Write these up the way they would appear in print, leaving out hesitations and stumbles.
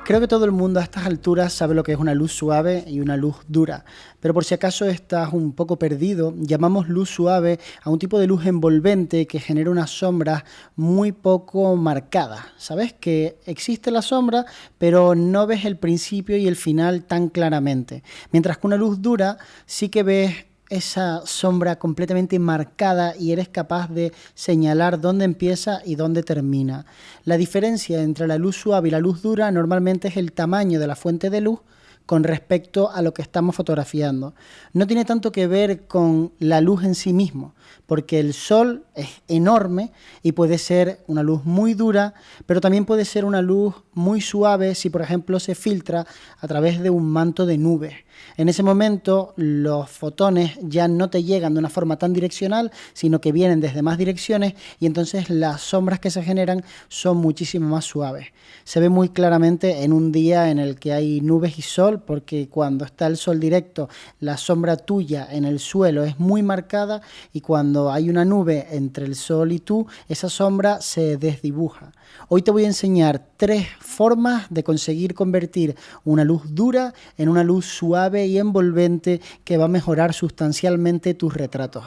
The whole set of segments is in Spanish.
Creo que todo el mundo a estas alturas sabe lo que es una luz suave y una luz dura, pero por si acaso estás un poco perdido, llamamos luz suave a un tipo de luz envolvente que genera unas sombras muy poco marcadas. Sabes que existe la sombra, pero no ves el principio y el final tan claramente, mientras que una luz dura sí que ves esa sombra completamente marcada y eres capaz de señalar dónde empieza y dónde termina. La diferencia entre la luz suave y la luz dura normalmente es el tamaño de la fuente de luz con respecto a lo que estamos fotografiando. No tiene tanto que ver con la luz en sí mismo, porque el sol es enorme y puede ser una luz muy dura, pero también puede ser una luz muy suave si, por ejemplo, se filtra a través de un manto de nubes. En ese momento los fotones ya no te llegan de una forma tan direccional, sino que vienen desde más direcciones y entonces las sombras que se generan son muchísimo más suaves. Se ve muy claramente en un día en el que hay nubes y sol, porque cuando está el sol directo, la sombra tuya en el suelo es muy marcada y cuando hay una nube entre el sol y tú, esa sombra se desdibuja. Hoy te voy a enseñar 3 formas de conseguir convertir una luz dura en una luz suave y envolvente que va a mejorar sustancialmente tus retratos.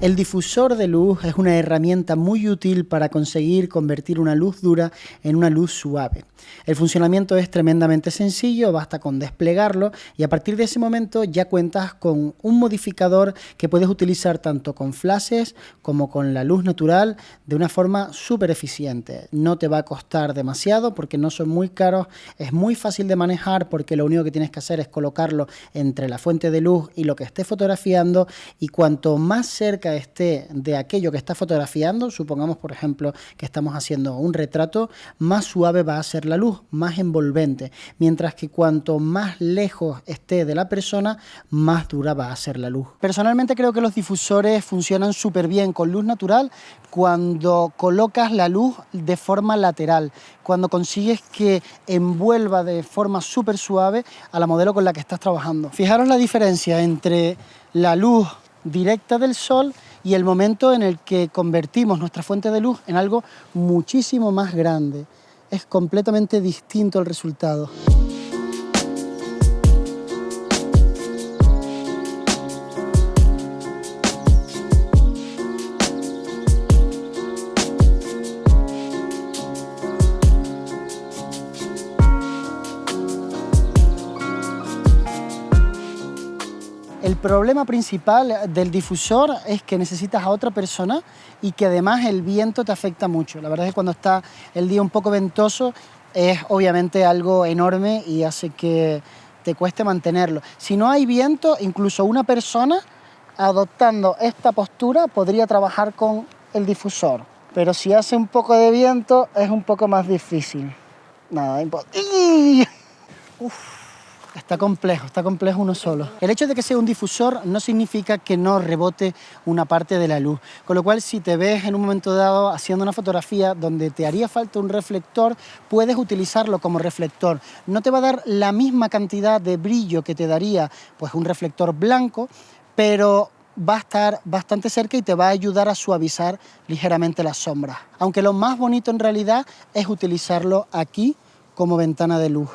El difusor de luz es una herramienta muy útil para conseguir convertir una luz dura en una luz suave. El funcionamiento es tremendamente sencillo, basta con desplegarlo y a partir de ese momento ya cuentas con un modificador que puedes utilizar tanto con flashes como con la luz natural de una forma súper eficiente. No te va a costar demasiado porque no son muy caros, es muy fácil de manejar porque lo único que tienes que hacer es colocarlo entre la fuente de luz y lo que estés fotografiando, y cuanto más cerca esté de aquello que está fotografiando, supongamos por ejemplo que estamos haciendo un retrato, más suave va a ser la luz, más envolvente, mientras que cuanto más lejos esté de la persona, más dura va a ser la luz. Personalmente creo que los difusores funcionan súper bien con luz natural cuando colocas la luz de forma lateral, cuando consigues que envuelva de forma súper suave a la modelo con la que estás trabajando. Fijaros la diferencia entre la luz directa del sol y el momento en el que convertimos nuestra fuente de luz en algo muchísimo más grande. Es completamente distinto el resultado. El problema principal del difusor es que necesitas a otra persona y que además el viento te afecta mucho. La verdad es que cuando está el día un poco ventoso es obviamente algo enorme y hace que te cueste mantenerlo. Si no hay viento, incluso una persona adoptando esta postura podría trabajar con el difusor. Pero si hace un poco de viento es un poco más difícil. Nada, imposible. Está complejo uno solo. El hecho de que sea un difusor no significa que no rebote una parte de la luz, con lo cual si te ves en un momento dado haciendo una fotografía donde te haría falta un reflector, puedes utilizarlo como reflector. No te va a dar la misma cantidad de brillo que te daría pues un reflector blanco, pero va a estar bastante cerca y te va a ayudar a suavizar ligeramente las sombras. Aunque lo más bonito en realidad es utilizarlo aquí como ventana de luz.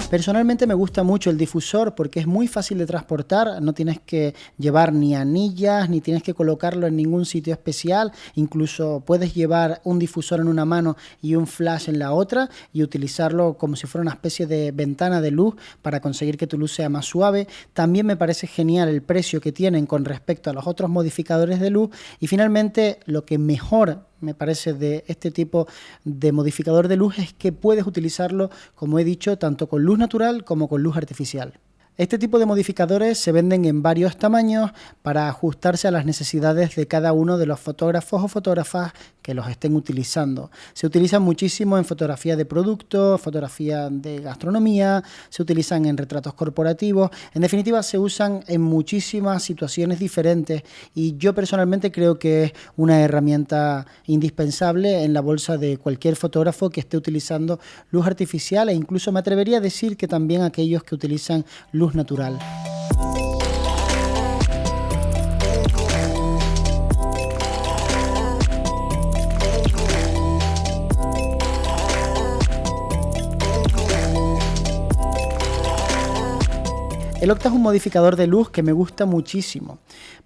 Personalmente me gusta mucho el difusor porque es muy fácil de transportar, no tienes que llevar ni anillas, ni tienes que colocarlo en ningún sitio especial, incluso puedes llevar un difusor en una mano y un flash en la otra y utilizarlo como si fuera una especie de ventana de luz para conseguir que tu luz sea más suave. También me parece genial el precio que tienen con respecto a los otros modificadores de luz y finalmente lo que mejor me parece de este tipo de modificador de luz es que puedes utilizarlo, como he dicho, tanto con luz natural como con luz artificial. Este tipo de modificadores se venden en varios tamaños para ajustarse a las necesidades de cada uno de los fotógrafos o fotógrafas que los estén utilizando. Se utilizan muchísimo en fotografía de productos, fotografía de gastronomía, se utilizan en retratos corporativos, en definitiva se usan en muchísimas situaciones diferentes y yo personalmente creo que es una herramienta indispensable en la bolsa de cualquier fotógrafo que esté utilizando luz artificial e incluso me atrevería a decir que también aquellos que utilizan luz natural. El Octa es un modificador de luz que me gusta muchísimo.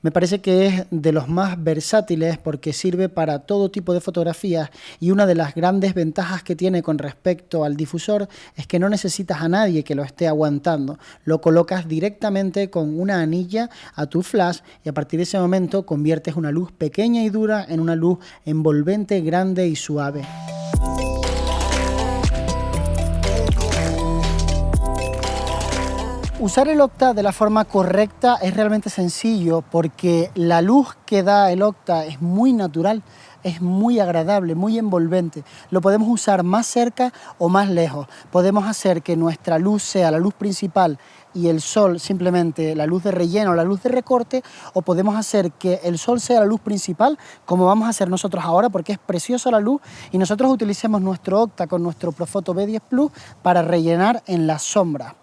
Me parece que es de los más versátiles porque sirve para todo tipo de fotografías, y una de las grandes ventajas que tiene con respecto al difusor es que no necesitas a nadie que lo esté aguantando. Lo colocas directamente con una anilla a tu flash y a partir de ese momento conviertes una luz pequeña y dura en una luz envolvente, grande y suave. Usar el Octa de la forma correcta es realmente sencillo porque la luz que da el Octa es muy natural, es muy agradable, muy envolvente. Lo podemos usar más cerca o más lejos. Podemos hacer que nuestra luz sea la luz principal y el sol simplemente la luz de relleno o la luz de recorte, o podemos hacer que el sol sea la luz principal, como vamos a hacer nosotros ahora, porque es preciosa la luz, y nosotros utilicemos nuestro Octa con nuestro Profoto B10 Plus para rellenar en las sombras.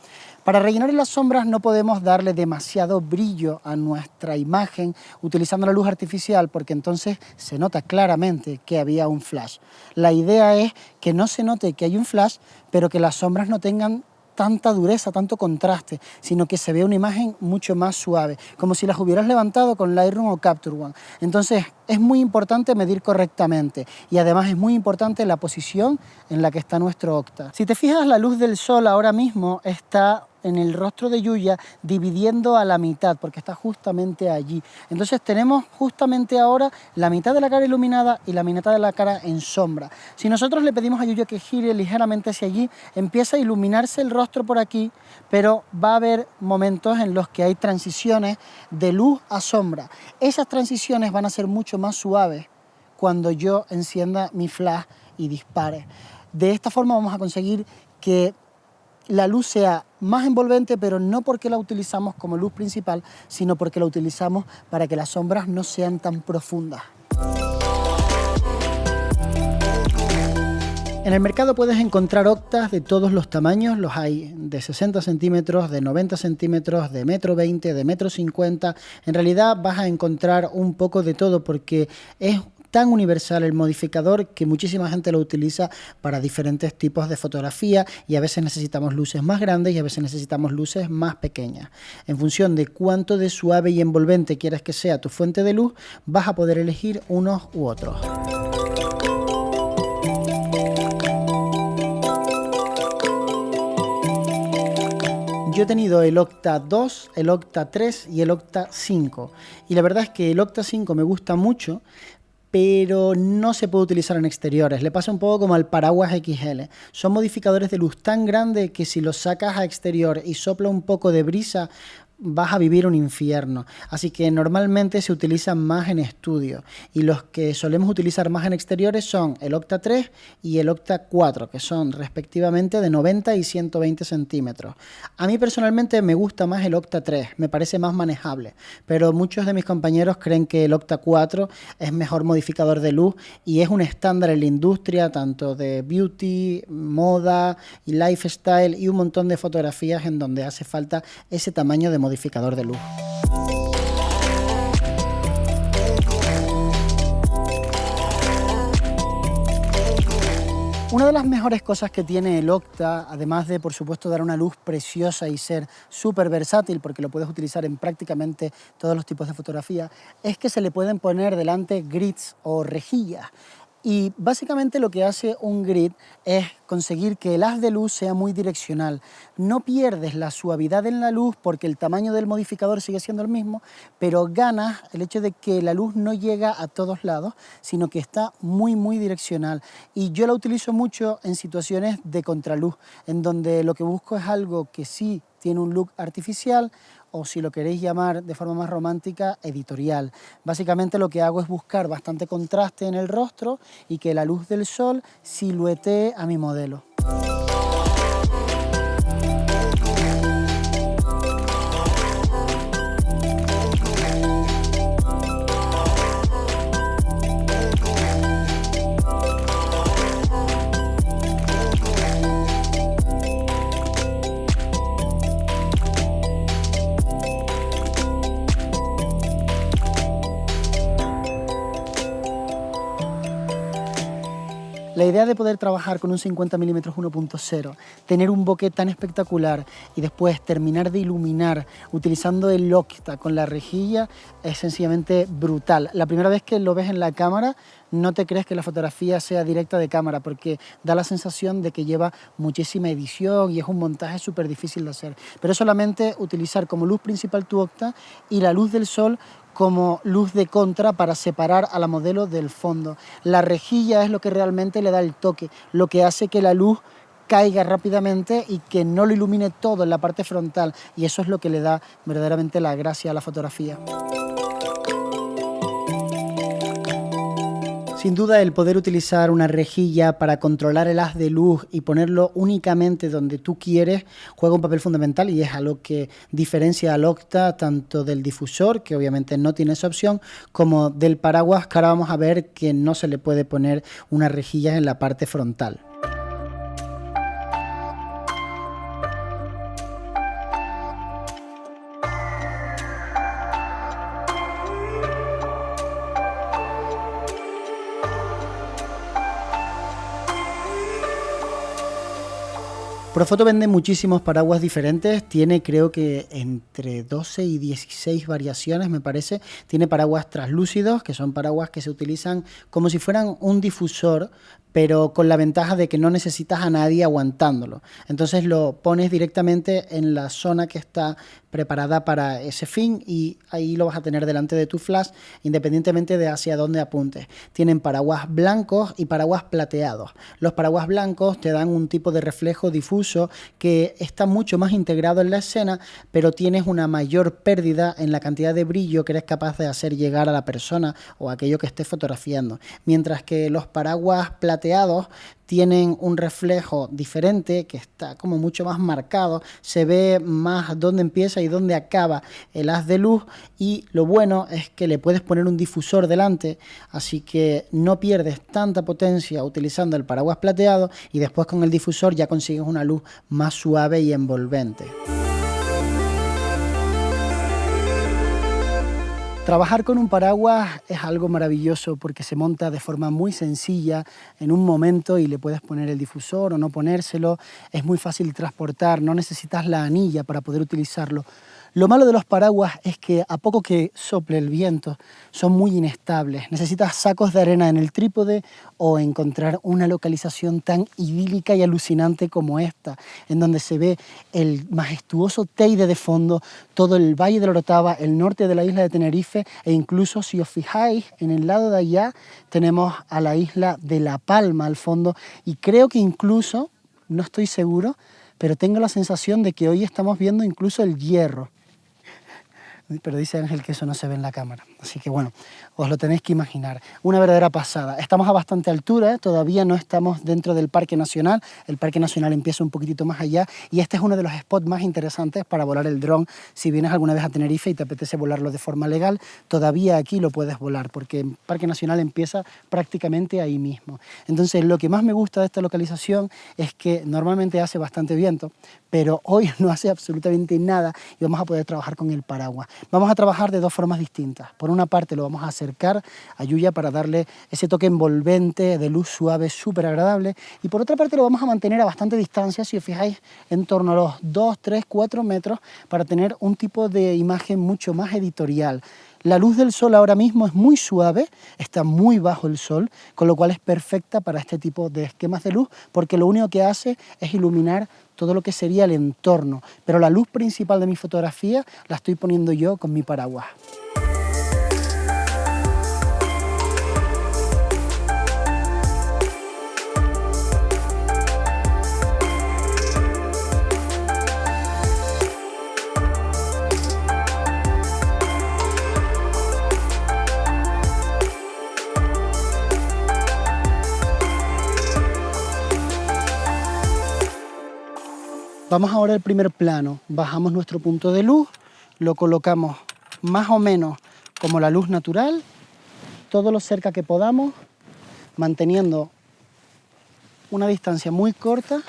Para rellenar en las sombras no podemos darle demasiado brillo a nuestra imagen utilizando la luz artificial, porque entonces se nota claramente que había un flash. La idea es que no se note que hay un flash, pero que las sombras no tengan tanta dureza, tanto contraste, sino que se vea una imagen mucho más suave, como si las hubieras levantado con Lightroom o Capture One. Entonces es muy importante medir correctamente, y además es muy importante la posición en la que está nuestro Octa. Si te fijas, la luz del sol ahora mismo está en el rostro de Yuya dividiendo a la mitad, porque está justamente allí. Entonces tenemos justamente ahora la mitad de la cara iluminada y la mitad de la cara en sombra. Si nosotros le pedimos a Yuya que gire ligeramente hacia allí, empieza a iluminarse el rostro por aquí, pero va a haber momentos en los que hay transiciones de luz a sombra. Esas transiciones van a ser mucho más suaves cuando yo encienda mi flash y dispare. De esta forma vamos a conseguir que la luz sea más envolvente, pero no porque la utilizamos como luz principal, sino porque la utilizamos para que las sombras no sean tan profundas. En el mercado puedes encontrar Octas de todos los tamaños. Los hay de 60 centímetros, de 90 centímetros, de 1,20 m, de 1,50 m. En realidad vas a encontrar un poco de todo porque es tan universal el modificador que muchísima gente lo utiliza para diferentes tipos de fotografía, y a veces necesitamos luces más grandes y a veces necesitamos luces más pequeñas. En función de cuánto de suave y envolvente quieres que sea tu fuente de luz, vas a poder elegir unos u otros. Yo he tenido el Octa 2, el Octa 3 y el Octa 5, y la verdad es que el Octa 5 me gusta mucho, pero no se puede utilizar en exteriores. Le pasa un poco como al paraguas XL. Son modificadores de luz tan grandes que si los sacas a exterior y sopla un poco de brisa, vas a vivir un infierno. Así que normalmente se utilizan más en estudio, y los que solemos utilizar más en exteriores son el Octa 3 y el Octa 4, que son respectivamente de 90 y 120 centímetros. A mí personalmente me gusta más el Octa 3, me parece más manejable, pero muchos de mis compañeros creen que el Octa 4 es mejor modificador de luz y es un estándar en la industria, tanto de beauty, moda y lifestyle, y un montón de fotografías en donde hace falta ese tamaño de modificador de luz. Una de las mejores cosas que tiene el Octa, además de por supuesto dar una luz preciosa y ser súper versátil porque lo puedes utilizar en prácticamente todos los tipos de fotografía, es que se le pueden poner delante grids o rejillas. Y básicamente lo que hace un grid es conseguir que el haz de luz sea muy direccional. No pierdes la suavidad en la luz porque el tamaño del modificador sigue siendo el mismo, pero ganas el hecho de que la luz no llega a todos lados, sino que está muy direccional. Y yo la utilizo mucho en situaciones de contraluz, en donde lo que busco es algo que sí tiene un look artificial, o si lo queréis llamar de forma más romántica, editorial. Básicamente lo que hago es buscar bastante contraste en el rostro y que la luz del sol siluetee a mi modelo. La idea de poder trabajar con un 50 mm 1.0, tener un bokeh tan espectacular y después terminar de iluminar utilizando el Octa con la rejilla es sencillamente brutal. La primera vez que lo ves en la cámara no te crees que la fotografía sea directa de cámara porque da la sensación de que lleva muchísima edición y es un montaje súper difícil de hacer. Pero es solamente utilizar como luz principal tu Octa y la luz del sol como luz de contra para separar a la modelo del fondo. La rejilla es lo que realmente le da el toque, lo que hace que la luz caiga rápidamente y que no lo ilumine todo en la parte frontal, y eso es lo que le da verdaderamente la gracia a la fotografía. Sin duda, el poder utilizar una rejilla para controlar el haz de luz y ponerlo únicamente donde tú quieres juega un papel fundamental y es algo que diferencia al Octa tanto del difusor, que obviamente no tiene esa opción, como del paraguas, que ahora vamos a ver que no se le puede poner una rejilla en la parte frontal. Profoto vende muchísimos paraguas diferentes, tiene creo que entre 12 y 16 variaciones me parece. Tiene paraguas translúcidos, que son paraguas que se utilizan como si fueran un difusor, pero con la ventaja de que no necesitas a nadie aguantándolo. Entonces lo pones directamente en la zona que está preparada para ese fin y ahí lo vas a tener delante de tu flash independientemente de hacia dónde apuntes. Tienen paraguas blancos y paraguas plateados. Los paraguas blancos te dan un tipo de reflejo difuso que está mucho más integrado en la escena, pero tienes una mayor pérdida en la cantidad de brillo que eres capaz de hacer llegar a la persona o a aquello que estés fotografiando. Mientras que los paraguas plateados tienen un reflejo diferente que está como mucho más marcado, se ve más dónde empieza y dónde acaba el haz de luz, y lo bueno es que le puedes poner un difusor delante, así que no pierdes tanta potencia utilizando el paraguas plateado y después con el difusor ya consigues una luz más suave y envolvente. Trabajar con un paraguas es algo maravilloso porque se monta de forma muy sencilla en un momento y le puedes poner el difusor o no ponérselo. Es muy fácil de transportar, no necesitas la anilla para poder utilizarlo. Lo malo de los paraguas es que a poco que sople el viento son muy inestables. Necesitas sacos de arena en el trípode o encontrar una localización tan idílica y alucinante como esta, en donde se ve el majestuoso Teide de fondo, todo el Valle de la Orotava, el norte de la isla de Tenerife e incluso, si os fijáis, en el lado de allá tenemos a la isla de La Palma al fondo y creo que incluso, no estoy seguro, pero tengo la sensación de que hoy estamos viendo incluso el Hierro. Pero dice Ángel que eso no se ve en la cámara, así que bueno, os lo tenéis que imaginar. Una verdadera pasada. Estamos a bastante altura, todavía no estamos dentro del Parque Nacional. El Parque Nacional empieza un poquitito más allá y este es uno de los spots más interesantes para volar el dron. Si vienes alguna vez a Tenerife y te apetece volarlo de forma legal, todavía aquí lo puedes volar porque el Parque Nacional empieza prácticamente ahí mismo. Entonces, lo que más me gusta de esta localización es que normalmente hace bastante viento, pero hoy no hace absolutamente nada y vamos a poder trabajar con el paraguas. Vamos a trabajar de dos formas distintas. Por una parte lo vamos a acercar a Yuya para darle ese toque envolvente de luz suave súper agradable, y por otra parte lo vamos a mantener a bastante distancia, si os fijáis, en torno a los 2, 3, 4 metros para tener un tipo de imagen mucho más editorial. La luz del sol ahora mismo es muy suave, está muy bajo el sol, con lo cual es perfecta para este tipo de esquemas de luz porque lo único que hace es iluminar todo lo que sería el entorno, pero la luz principal de mi fotografía la estoy poniendo yo con mi paraguas. Vamos ahora al primer plano, bajamos nuestro punto de luz, lo colocamos más o menos como la luz natural, todo lo cerca que podamos, manteniendo una distancia muy corta,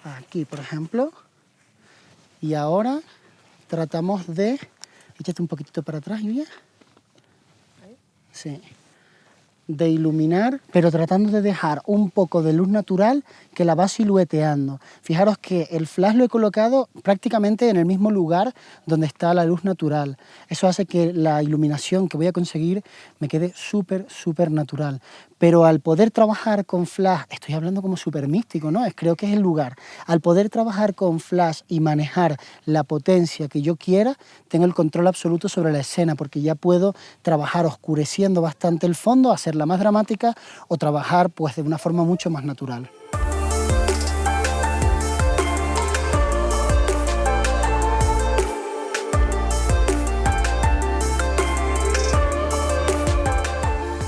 aquí por ejemplo, y ahora tratamos de, échate un poquitito para atrás, Julia, sí, de iluminar, pero tratando de dejar un poco de luz natural que la va silueteando. Fijaros que el flash lo he colocado prácticamente en el mismo lugar donde está la luz natural. Eso hace que la iluminación que voy a conseguir me quede súper, súper natural. Pero al poder trabajar con flash, estoy hablando como súper místico, ¿no? Creo que es el lugar. Al poder trabajar con flash y manejar la potencia que yo quiera, tengo el control absoluto sobre la escena, porque ya puedo trabajar oscureciendo bastante el fondo, hacerla más dramática, o trabajar pues de una forma mucho más natural.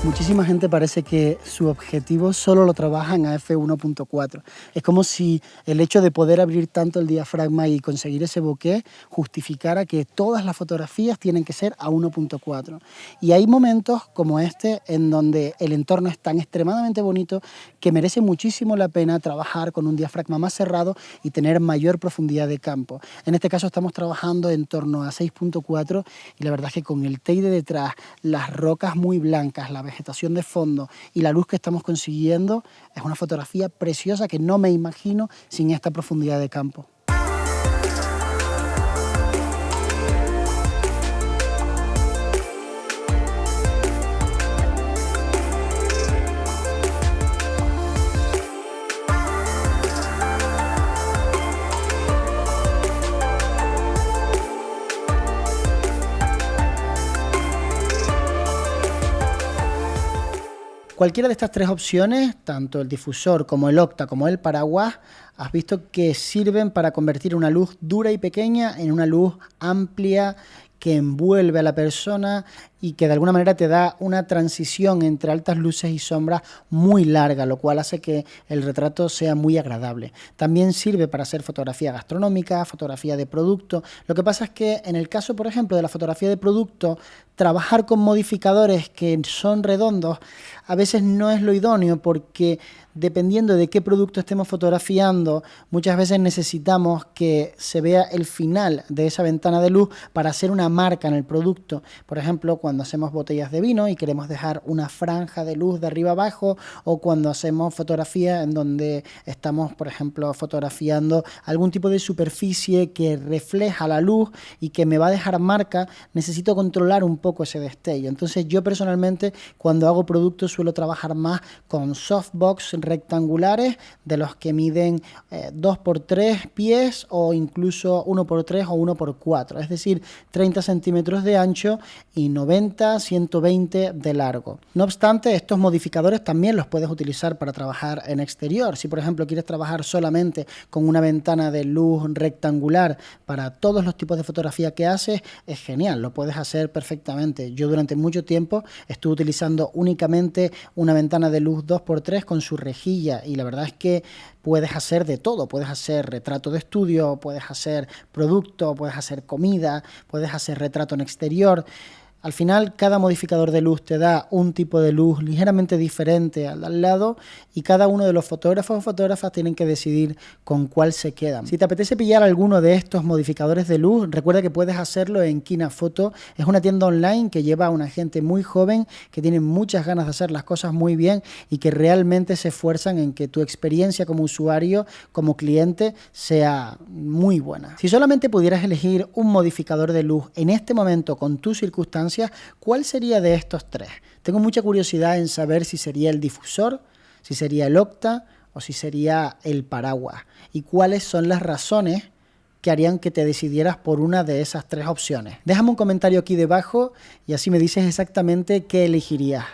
Muchísima gente parece que su objetivo solo lo trabajan a f1.4. Es como si el hecho de poder abrir tanto el diafragma y conseguir ese bokeh justificara que todas las fotografías tienen que ser a 1.4. Y hay momentos como este en donde el entorno es tan extremadamente bonito que merece muchísimo la pena trabajar con un diafragma más cerrado y tener mayor profundidad de campo. En este caso estamos trabajando en torno a 6.4 y la verdad es que con el teide detrás, las rocas muy blancas, la vegetación de fondo y la luz que estamos consiguiendo, es una fotografía preciosa que no me imagino sin esta profundidad de campo. Cualquiera de estas tres opciones, tanto el difusor como el octa como el paraguas, has visto que sirven para convertir una luz dura y pequeña en una luz amplia que envuelve a la persona y que de alguna manera te da una transición entre altas luces y sombras muy larga, lo cual hace que el retrato sea muy agradable. También sirve para hacer fotografía gastronómica, fotografía de producto. Lo que pasa es que en el caso, por ejemplo, de la fotografía de producto, trabajar con modificadores que son redondos a veces no es lo idóneo, porque dependiendo de qué producto estemos fotografiando, muchas veces necesitamos que se vea el final de esa ventana de luz para hacer una marca en el producto. Por ejemplo, cuando hacemos botellas de vino y queremos dejar una franja de luz de arriba abajo, o cuando hacemos fotografía en donde estamos, por ejemplo, fotografiando algún tipo de superficie que refleja la luz y que me va a dejar marca, necesito controlar un poco ese destello. Entonces yo personalmente, cuando hago productos, suelo trabajar más con softbox rectangulares de los que miden 2x3 pies o incluso 1x3 o 1x4, es decir, 30 centímetros de ancho y 90-120 de largo. No obstante, estos modificadores también los puedes utilizar para trabajar en exterior. Si por ejemplo quieres trabajar solamente con una ventana de luz rectangular para todos los tipos de fotografía que haces, es genial, lo puedes hacer perfectamente. Yo durante mucho tiempo estuve utilizando únicamente una ventana de luz 2x3 con su rejilla, y la verdad es que puedes hacer de todo. Puedes hacer retrato de estudio, puedes hacer producto, puedes hacer comida, puedes hacer retrato en exterior. Al final, cada modificador de luz te da un tipo de luz ligeramente diferente al lado, y cada uno de los fotógrafos o fotógrafas tienen que decidir con cuál se quedan. Si te apetece pillar alguno de estos modificadores de luz, recuerda que puedes hacerlo en Kinafoto. Es una tienda online que lleva a una gente muy joven que tiene muchas ganas de hacer las cosas muy bien y que realmente se esfuerzan en que tu experiencia como usuario, como cliente, sea muy buena. Si solamente pudieras elegir un modificador de luz en este momento con tus circunstancias, ¿cuál sería de estos tres? Tengo mucha curiosidad en saber si sería el difusor, si sería el octa o si sería el paraguas, y cuáles son las razones que harían que te decidieras por una de esas tres opciones. Déjame un comentario aquí debajo y así me dices exactamente qué elegirías.